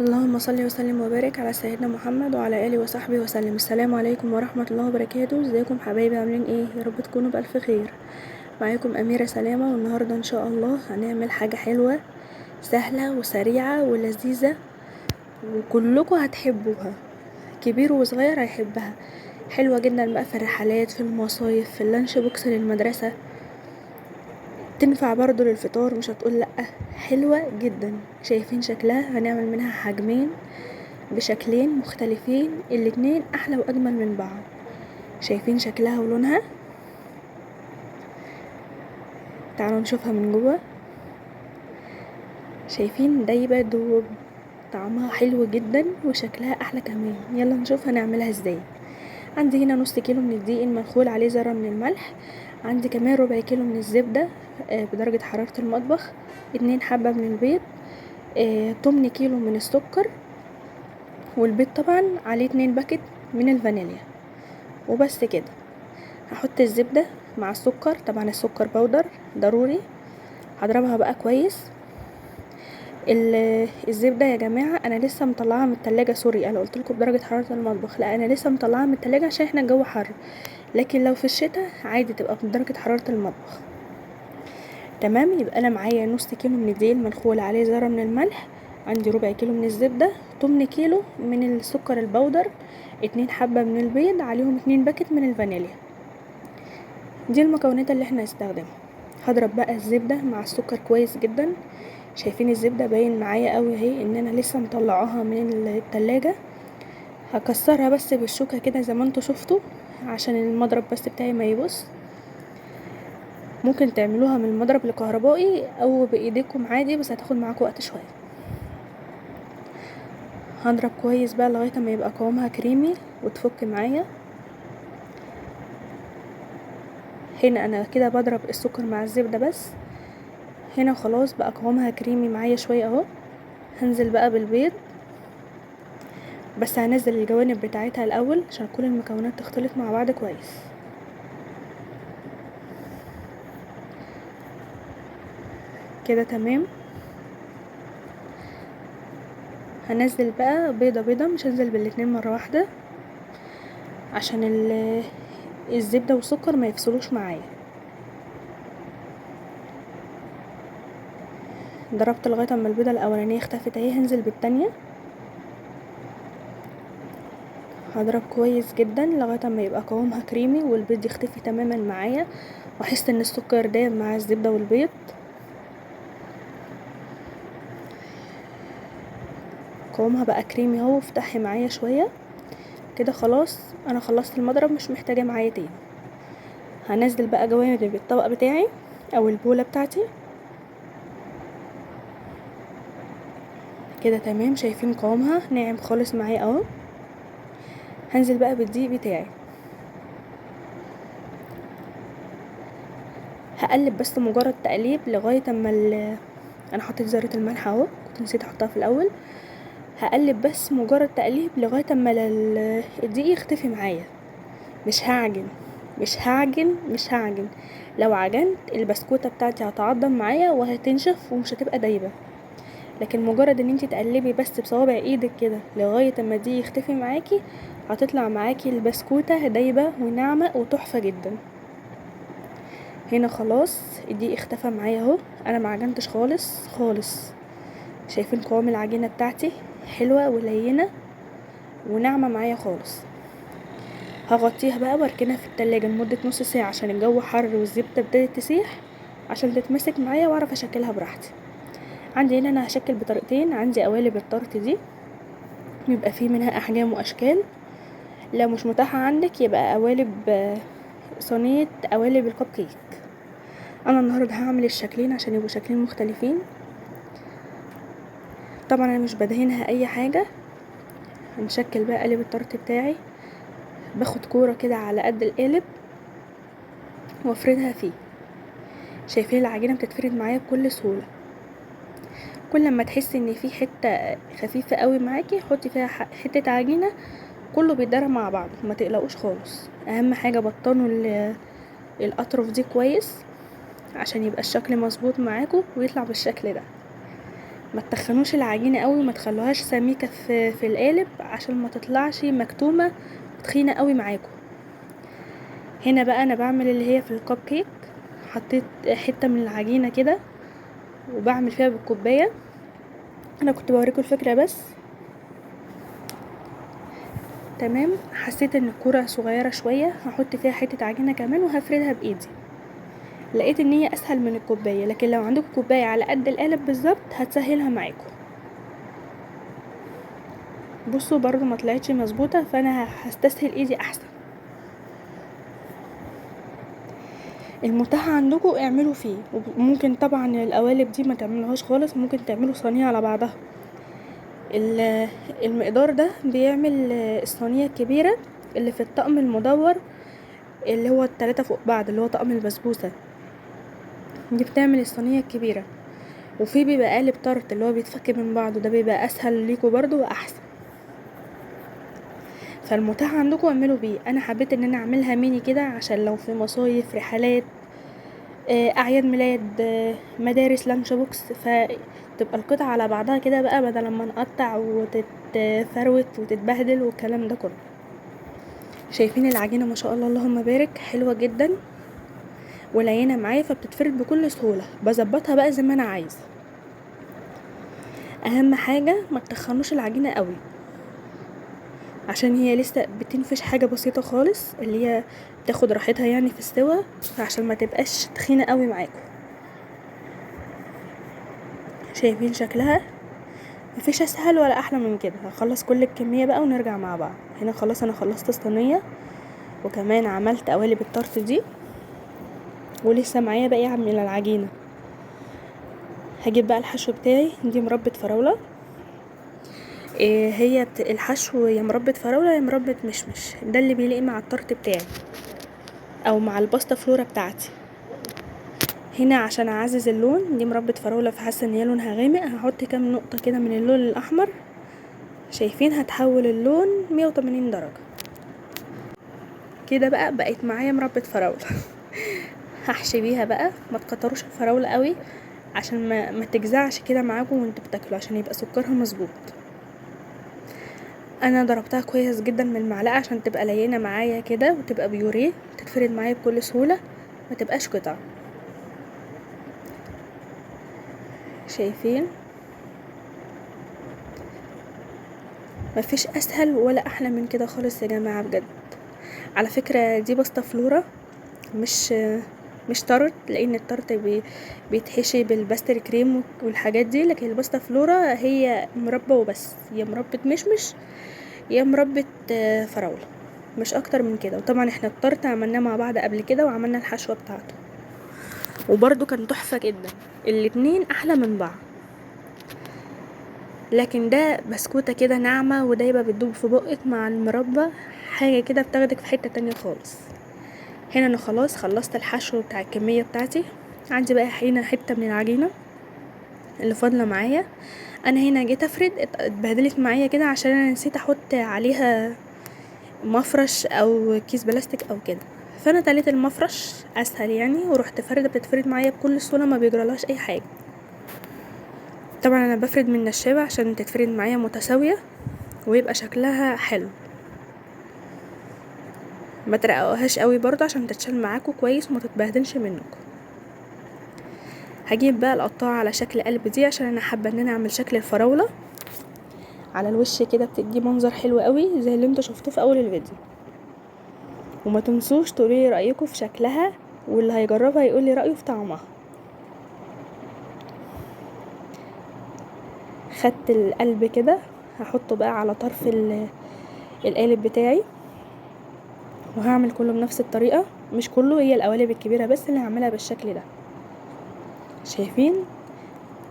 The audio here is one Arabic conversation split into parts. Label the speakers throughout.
Speaker 1: اللهم صل وسلم وبارك على سيدنا محمد وعلى اله وصحبه وسلم. السلام عليكم ورحمه الله وبركاته. ازيكم حبايبي؟ عاملين ايه؟ يا رب تكونوا بالف خير. معاكم اميره سلامه، والنهارده ان شاء الله هنعمل حاجه حلوه سهله وسريعه ولذيذه وكلكم هتحبوها، كبير وصغير هيحبها. حلوه جدا بقى في الرحلات، في المصايف، في اللانش بوكس للمدرسه، تنفع برضو للفطار، مش هتقول لا. حلوه جدا. شايفين شكلها؟ هنعمل منها حجمين بشكلين مختلفين، الاتنين احلى واجمل من بعض. شايفين شكلها ولونها؟ تعالوا نشوفها من جوه. شايفين دايبه دوب، طعمها حلو جدا وشكلها احلى كمان. يلا نشوف هنعملها ازاي. عندي هنا نص كيلو من الدقيق المنخول، عليه ذره من الملح. عندي كمان ربع كيلو من الزبده بدرجه حراره المطبخ. 2 حبه من البيض. 8 كيلو من السكر، والبيض طبعا عليه 2 باكت من الفانيليا. وبس كده. هحط الزبدة مع السكر، طبعا السكر بودر ضروري. هضربها بقى كويس. الزبدة يا جماعة انا لسه مطلعها من التلاجة، سوري انا قلت لكم بدرجة حرارة المطبخ، لا انا لسه مطلعها من التلاجة عشان احنا الجو حر، لكن لو في الشتاء عادي تبقى بدرجة حرارة المطبخ. تمام. يبقى انا معايا نص كيلو من الدقيق المنخول، عليه ذرة من الملح. عندي ربع كيلو من الزبدة، 8 كيلو من السكر البودر، 2 حبة من البيض، عليهم 2 باكت من الفانيليا. دي المكونات اللي احنا هنستخدمها. هضرب بقى الزبدة مع السكر كويس جدا. شايفين الزبدة باين معايا قوي اهي ان انا لسه مطلعاها من التلاجة. هكسرها بس بالشوكة كده زي ما انتوا شفتوا، عشان المضرب بس بتاعي ما يبص. ممكن تعملوها من المضرب الكهربائي او بايديكم عادي، بس هتاخد معاكم وقت شوية. هضرب كويس بقى لغاية ما يبقى قوامها كريمي وتفك معايا. هنا انا كده بضرب السكر مع الزبدة بس. هنا خلاص بقى قوامها كريمي معايا شوية اهو. هنزل بقى بالبيض، بس هنزل الجوانب بتاعتها الاول عشان كل المكونات تختلط مع بعض كويس. كده تمام. هنزل بقى بيضة بيضة، مش هنزل بالاتنين مرة واحدة عشان الزبدة والسكر ما يفصلوش معايا. ضربت لغاية اما البيضة الاولانية اختفت اهي، هنزل بالتانية. هضرب كويس جدا لغاية اما يبقى قوامها كريمي والبيض يختفي تماما معايا، واحس ان السكر داب مع الزبدة والبيض. قوامها بقى كريمي اهو، افتحي معايا شوية كده. خلاص انا خلصت المضرب، مش محتاجة معايا تاني. هنزل بقى جوانب الطبق بتاعي او البولة بتاعتي. كده تمام. شايفين قوامها ناعم خالص معايا اهو. هنزل بقى بالدقيق بتاعي. هقلب بس مجرد تقليب لغايه اما انا حطيت ذره الملح اهو، كنت نسيت احطها في الاول. هقلب بس مجرد تقليب لغايه اما الدقيق يختفي معايا. مش هعجن، مش هعجن، مش هعجن. لو عجنت البسكوته بتاعتي هتعضم معايا وهتنشف ومش هتبقى دايبه. لكن مجرد ان انتي تقلبي بس بصوابع ايدك كده لغايه اما دي يختفي معاكي، هتطلع معاكي البسكوته دايبه وناعمه وتحفه جدا. هنا خلاص الدقيق اختفى معايا اهو. انا ما عجنتش خالص خالص. شايفين قوام العجينه بتاعتي؟ حلوه ولينه وناعمه معايا خالص. هغطيها بقى واركنها في التلاجة لمده نص ساعه عشان الجو حر والزبده ابتدت تسيح، عشان تتمسك معايا واعرف اشكلها براحتي. عندي هنا انا هشكل بطريقتين. عندي قوالب الطرط دي بيبقى فيه منها احجام واشكال. لو مش متاحه عندك يبقى قوالب صينيه قوالب الكب كيك. انا النهارده هعمل الشكلين عشان يبقوا شكلين مختلفين. طبعا انا مش بدهنها اي حاجه. هنشكل بقى قالب الطرط بتاعي. باخد كوره كده على قد القالب وافردها فيه. شايفين العجينه بتتفرد معايا بكل سهوله. كل ما تحسي ان في حته خفيفه قوي معاكي حطي فيها حته عجينه، كله بيتضرب مع بعض، ما تقلقوش خالص. اهم حاجه بطنوا الاطراف دي كويس عشان يبقى الشكل مظبوط معاكم ويطلع بالشكل ده. ما تخنوش العجينه قوي وما تخلوهاش سميكه في القالب عشان ما تطلعش مكتومه تخينه قوي معاكم. هنا بقى انا بعمل اللي هي في الكب كيك، حطيت حته من العجينه كده وبعمل فيها بالكوبايه. انا كنت بوريكم الفكره بس. تمام، حسيت ان الكوره صغيره شويه هحط فيها حته عجينه كمان وهفردها بايدي. لقيت ان هي اسهل من الكوبايه، لكن لو عندكم كوبايه على قد القالب بالظبط هتسهلها معاكم. بصوا برضو ما طلعتش مظبوطه، فانا هستسهل ايدي احسن. المتاح عندكم اعملوا فيه. وممكن طبعا القوالب دي ما تعملوهاش خالص، ممكن تعملوا صينيه على بعضها. المقدار ده بيعمل الصينيه الكبيره اللي في الطقم المدور، اللي هو التلاتة فوق بعض، اللي هو طقم البسبوسه دي، بتعمل الصينيه الكبيره. وفي بيبقى قالب طرت اللي هو بيتفك من بعضه، ده بيبقى اسهل ليكوا برضو واحسن. فالمتاح عندكم اعملوا بيه. انا حبيت ان انا اعملها ميني كده عشان لو في مصايف، رحلات، اعياد ميلاد، مدارس، لانش بوكس، فتبقى القطعة على بعضها كده بقى، بدل ما نقطع وتتفروت وتتبهدل والكلام ده كله. شايفين العجينة ما شاء الله اللهم بارك، حلوة جدا ولينة معايا، فبتتفرد بكل سهولة. بظبطها بقى زي ما انا عايزة. اهم حاجة ما تخنوش العجينة قوي عشان هي لسه بتنفش حاجة بسيطة خالص، اللي هي تاخد راحتها يعني في السوا، عشان ما تبقاش تخينة قوي معاكم. شايفين شكلها؟ مفيش اسهل ولا احلى من كده. هخلص كل الكمية بقى ونرجع مع بعض. هنا خلاص انا خلصت الصينية، وكمان عملت قوالب الطرف دي، ولسه معايا بقى اعمل العجينة. هجيب بقى الحشو بتاعي. دي مربى فراولة. هي الحشو يا مربى فراولة يا مربى مشمش، ده اللي بيليق مع الطرت بتاعي او مع الباستا فلورا بتاعتي. هنا عشان اعزز اللون، دي مربى فراولة فحاسه ان هي لونها غامق، هحط كام نقطه كده من اللون الاحمر. شايفين؟ هتحول اللون 180 درجه كده. بقت معايا مربى فراولة. هحشي بيها بقى. ما تكتروش الفراولة قوي عشان ما تجزعش كده معاكم وانتوا بتاكلوا، عشان يبقى سكرها مظبوط. انا ضربتها كويس جدا من المعلقه عشان تبقى لينه معايا كده وتبقى بيوريه، تتفرد معايا بكل سهوله، ما تبقاش قطع. شايفين؟ مفيش اسهل ولا احلى من كده خالص يا جماعه بجد. على فكره دي باستا فلورا، مش طرت، لان الطرت بيتحشي بالباستر كريم والحاجات دي، لكن الباستا فلورا هي مربى وبس. هي مربى مشمش يا مربى فراوله، مش اكتر من كده. وطبعا احنا الطرت عملناه مع بعض قبل كده وعملنا الحشوه بتاعته، وبرده كان تحفه جدا. الاتنين احلى من بعض، لكن ده بسكوته كده ناعمه ودايبه بتدوب في بقك مع المربى، حاجه كده بتاخدك في حته تانية خالص. هنا انا خلاص خلصت الحشو بتاع الكميه بتاعتي. عندي بقى هنا حته من العجينه اللي فاضله معايا. انا هنا جيت افرد، اتبهدلت معايا كده عشان انا نسيت احط عليها مفرش او كيس بلاستيك او كده، فانا تليت المفرش اسهل يعني، ورحت فردة. بتتفرد معايا بكل سهوله، ما بيجرالهاش اي حاجه. طبعا انا بفرد من نشابه عشان تتفرد معايا متساويه ويبقى شكلها حلو. ما ترققوهاش قوي برضه عشان تتشال معاكم كويس وما تتبهدلش منكم. هجيب بقى القطاعه على شكل قلب دي، عشان انا حابه ان انا اعمل شكل الفراوله على الوش كده، بتدي منظر حلو قوي زي اللي انتوا شفتوه في اول الفيديو. وما تنسوش تقولي رايكم في شكلها، واللي هيجربها يقولي رايه في طعمها. خدت القلب كده هحطه بقى على طرف القالب بتاعي، وهعمل كله بنفس الطريقه. مش كله، هي القوالب الكبيره بس اللي هعملها بالشكل ده. شايفين؟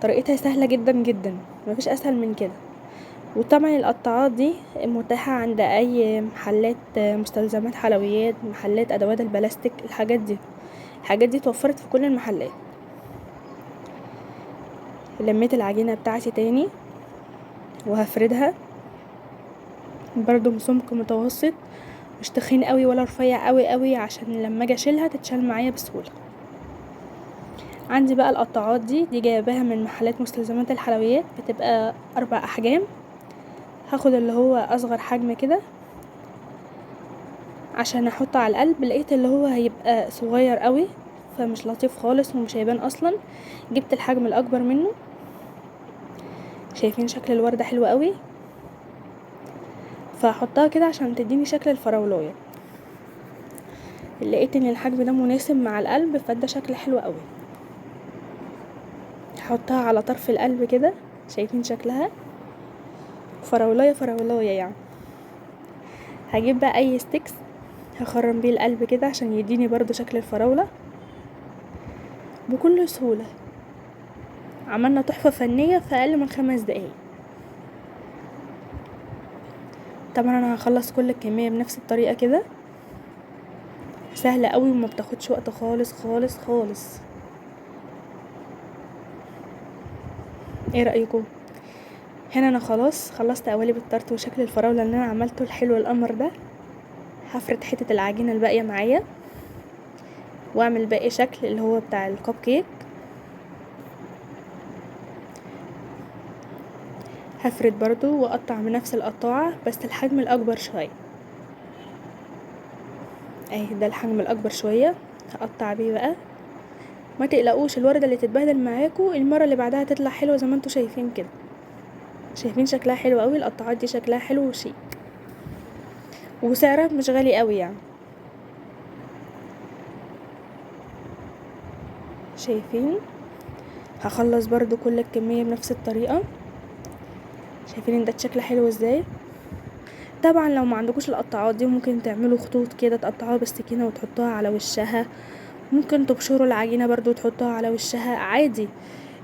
Speaker 1: طريقتها سهله جدا جدا، مفيش اسهل من كده. وطبعا القطاعات دي متاحه عند اي محلات مستلزمات حلويات، محلات ادوات البلاستيك، الحاجات دي اتوفرت في كل المحلات. لميت العجينه بتاعتي تاني وهفردها برضو بسمك متوسط، مش تخين قوي ولا رفيع قوي قوي، عشان لما اجي اشيلها تتشال معايا بسهوله. عندي بقى القطاعات دي جايباها من محلات مستلزمات الحلويات، بتبقى 4 احجام. هاخد اللي هو اصغر حجم كده عشان احطه على القلب. لقيت اللي هو هيبقى صغير قوي فمش لطيف خالص ومش هيبان اصلا. جبت الحجم الاكبر منه. شايفين شكل الوردة حلو قوي، فهحطها كده عشان تديني شكل الفراولايه. لقيت ان الحجم ده مناسب مع القلب فده شكل حلو قوي. هحطها على طرف القلب كده. شايفين شكلها فراولايه فراولايه يعني. هجيب بقى اي ستيكس هخرم بيه القلب كده عشان يديني برضو شكل الفراولة بكل سهولة. عملنا تحفة فنية في اقل من 5 دقايق. طبعا انا هخلص كل الكمية بنفس الطريقة كده، سهلة قوي وما بتاخدش وقت خالص خالص خالص. ايه رأيكم؟ هنا انا خلاص خلصت قوالب التارت وشكل الفراولة اللي انا عملته الحلو القمر ده. هفرد حتة العجينة الباقية معايا واعمل باقي شكل اللي هو بتاع الكب كيك. هفرد برضو واقطع بنفس القطاعة بس الحجم الاكبر شوية. اهي ده الحجم الاكبر شوية هقطع بيه بقى. ما تقلقوش الوردة اللي تتبهدل معاكو المرة اللي بعدها تطلع حلوة زي ما انتوا شايفين كده. شايفين شكلها حلو قوي. القطاعات دي شكلها حلو وشيك وسعرها مش غالي قوي يعني. شايفين هخلص برضو كل الكمية بنفس الطريقة. شايفين ان ده شكل حلو ازاي. طبعا لو ما عندكوش القطاعات دي ممكن تعملوا خطوط كده تقطعوها بالسكينة وتحطوها على وشها. ممكن تبشروا العجينة برضو وتحطوها على وشها عادي.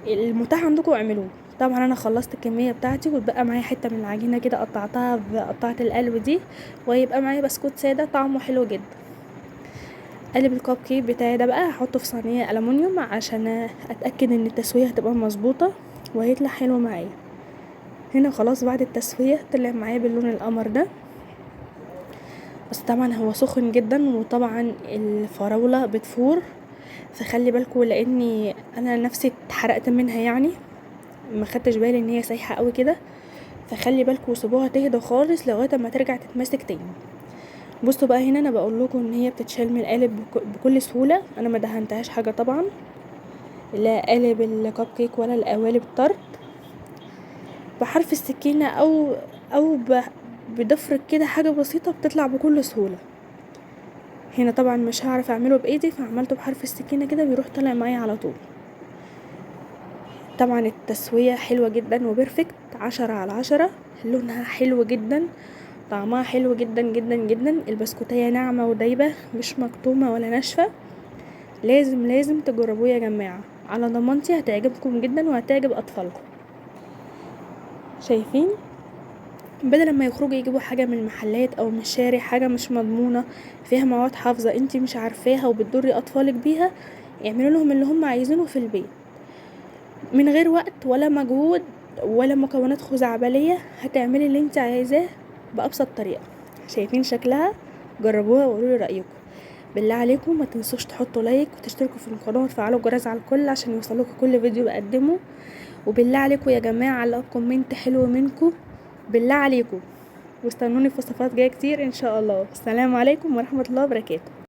Speaker 1: المتاح عندكم اعملوه. طبعا انا خلصت الكميه بتاعتي واتبقى معايا حته من العجينه كده قطعتها بقطعه القلب دي، ويبقى معايا بسكوت ساده طعمه حلو جدا. قالب الكب كيك بتاعي ده بقى هحطه في صينيه الومنيوم عشان اتاكد ان التسويه هتبقى مظبوطه وهيطلع حلو معايا. هنا خلاص بعد التسويه طلع معايا باللون القمر ده. بس طبعا هو سخن جدا وطبعا الفراوله بتفور، فخلي بالكم لاني انا نفسي اتحرقت منها يعني. ما خدتش بالي ان هي سايحه قوي كده، فخلي بالكم وسيبوها تهدى خالص لغايه ما ترجع تتماسك تاني. بصوا بقى هنا انا بقول لكم ان هي بتتشال من القالب بكل سهوله. انا ما دهنتهاش حاجه طبعا، لا قالب الكب كيك ولا القوالب الطرد. بحرف السكينه او بضفرك كده حاجه بسيطه بتطلع بكل سهوله. هنا طبعا مش هعرف اعمله بايدي فعملته بحرف السكينه كده بيروح طالع معايا على طول. طبعا التسويه حلوه جدا وبرفكت 10/10. لونها حلو جدا، طعمها حلو جدا جدا جدا. البسكوتية ناعمة ودايبة مش مكتومة ولا ناشفة. لازم لازم تجربوه يا جماعة، على ضمانتي هتعجبكم جدا وهتعجب اطفالكم. شايفين بدل ما يخرجوا يجيبوا حاجة من المحلات او من الشارع حاجة مش مضمونة فيها مواد حافظة انتي مش عارفاها وبتضري اطفالك بيها، يعملوا لهم اللي هم عايزينه في البيت من غير وقت ولا مجهود ولا مكونات خزعبلية. هتعملي اللي انت عايزاه بأبسط طريقة. شايفين شكلها؟ جربوها وقولولي رأيكم. بالله عليكم ما تنسوش تحطوا لايك وتشتركوا في القناة وتفعلوا الجرس على الكل عشان يوصلوكوا كل فيديو بقدمه. وبالله عليكم يا جماعة علقوا كومنت حلو منكم بالله عليكم، واستنوني في وصفات جاية كتير ان شاء الله. السلام عليكم ورحمة الله وبركاته.